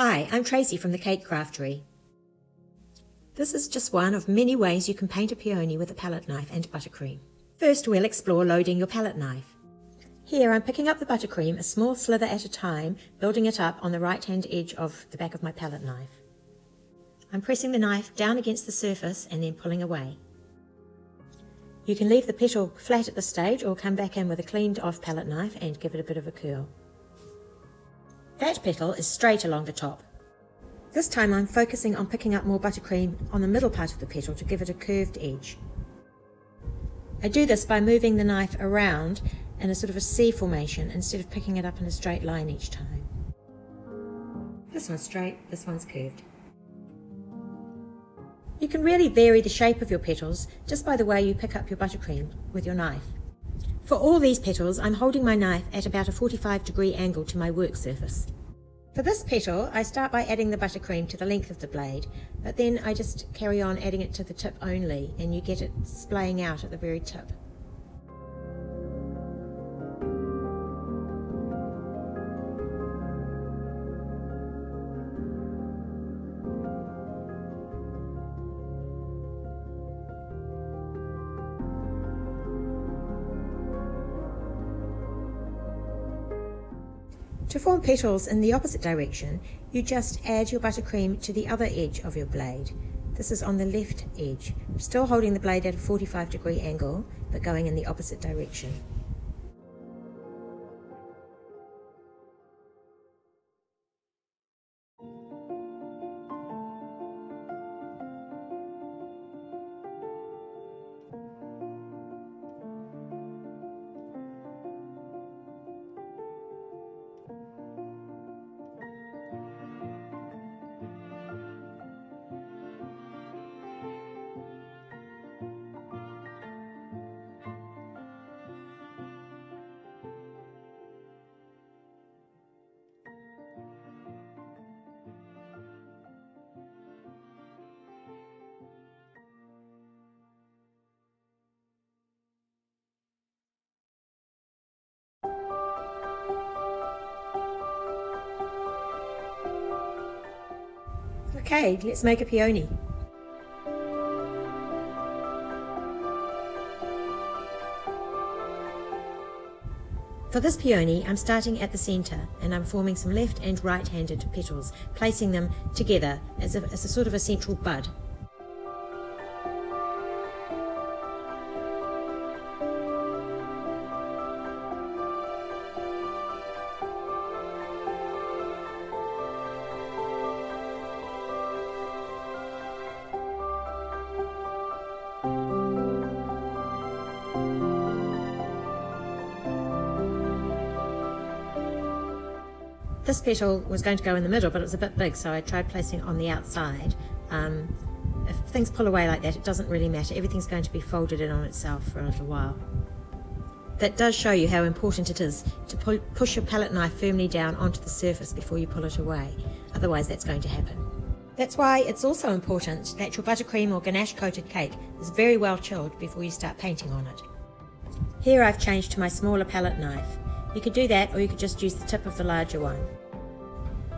Hi, I'm Tracy from the Cake Craftery. This is just one of many ways you can paint a peony with a palette knife and buttercream. First, we'll explore loading your palette knife. Here I'm picking up the buttercream a small slither at a time, building it up on the right hand edge of the back of my palette knife. I'm pressing the knife down against the surface and then pulling away. You can leave the petal flat at this stage or come back in with a cleaned off palette knife and give it a bit of a curl. That petal is straight along the top. This time I'm focusing on picking up more buttercream on the middle part of the petal to give it a curved edge. I do this by moving the knife around in a sort of a C formation instead of picking it up in a straight line each time. This one's straight, this one's curved. You can really vary the shape of your petals just by the way you pick up your buttercream with your knife. For all these petals, I'm holding my knife at about a 45-degree angle to my work surface. For this petal, I start by adding the buttercream to the length of the blade, but then I just carry on adding it to the tip only, and you get it splaying out at the very tip. To form petals in the opposite direction, you just add your buttercream to the other edge of your blade. This is on the left edge. I'm still holding the blade at a 45-degree angle, but going in the opposite direction. Okay, let's make a peony. For this peony, I'm starting at the centre and I'm forming some left and right-handed petals, placing them together as a sort of a central bud. This petal was going to go in the middle, but it was a bit big, so I tried placing it on the outside. If things pull away like that, it doesn't really matter. Everything's going to be folded in on itself for a little while. That does show you how important it is to push your palette knife firmly down onto the surface before you pull it away. Otherwise, that's going to happen. That's why it's also important that your buttercream or ganache-coated cake is very well chilled before you start painting on it. Here I've changed to my smaller palette knife. You could do that, or you could just use the tip of the larger one.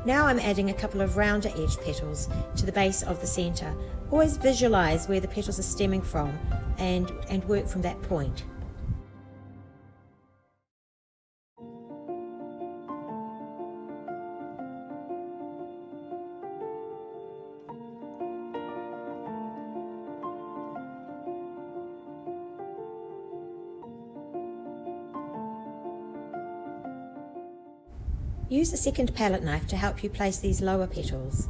Now I'm adding a couple of rounder edged petals to the base of the centre. Always visualise where the petals are stemming from and work from that point. Use a second palette knife to help you place these lower petals.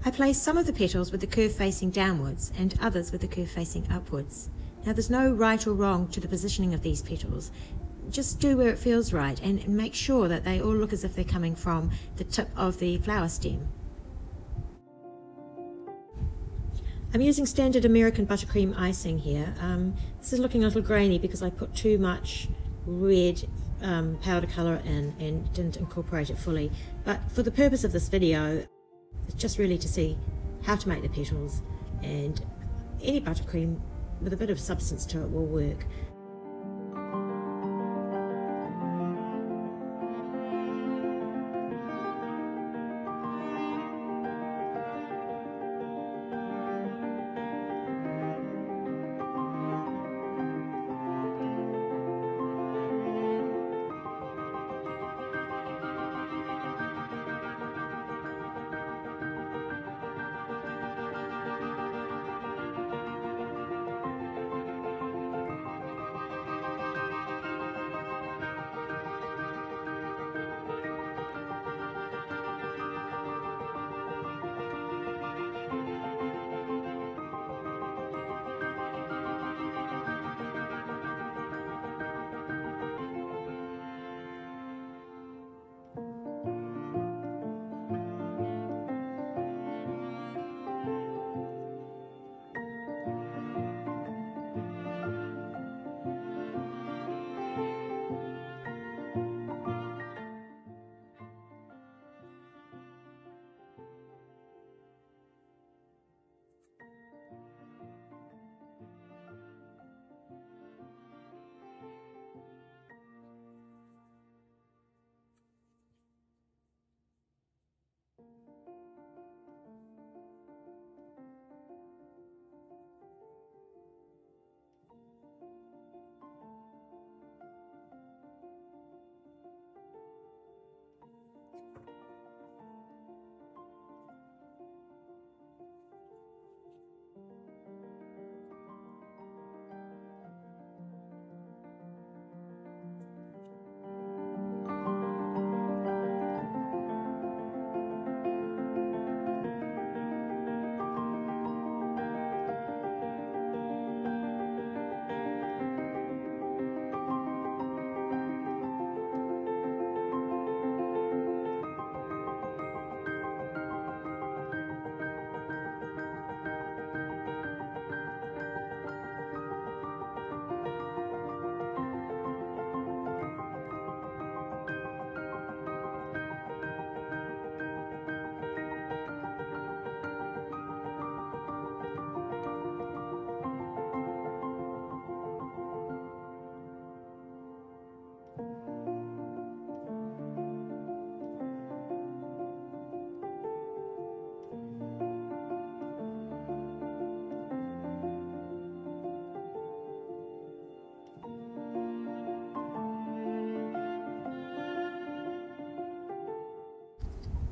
I placed some of the petals with the curve facing downwards and others with the curve facing upwards. Now there's no right or wrong to the positioning of these petals. Just do where it feels right and make sure that they all look as if they're coming from the tip of the flower stem. I'm using standard American buttercream icing here. This is looking a little grainy because I put too much red powder colour in and didn't incorporate it fully. But for the purpose of this video, it's just really to see how to make the petals, and any buttercream with a bit of substance to it will work.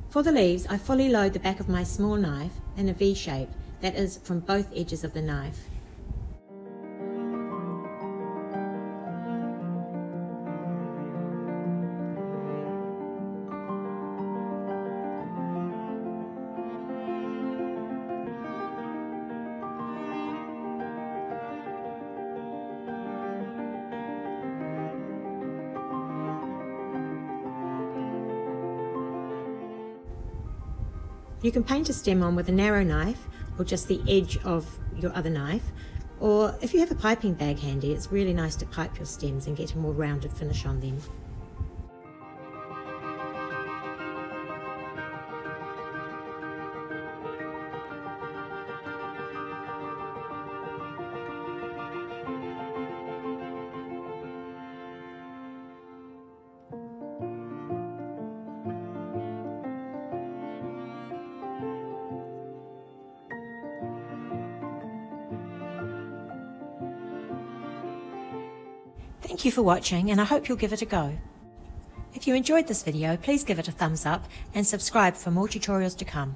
For the leaves, I fully load the back of my small knife in a V shape, that is from both edges of the knife. You can paint a stem on with a narrow knife or just the edge of your other knife, or if you have a piping bag handy, it's really nice to pipe your stems and get a more rounded finish on them. Thank you for watching, and I hope you'll give it a go. If you enjoyed this video, please give it a thumbs up and subscribe for more tutorials to come.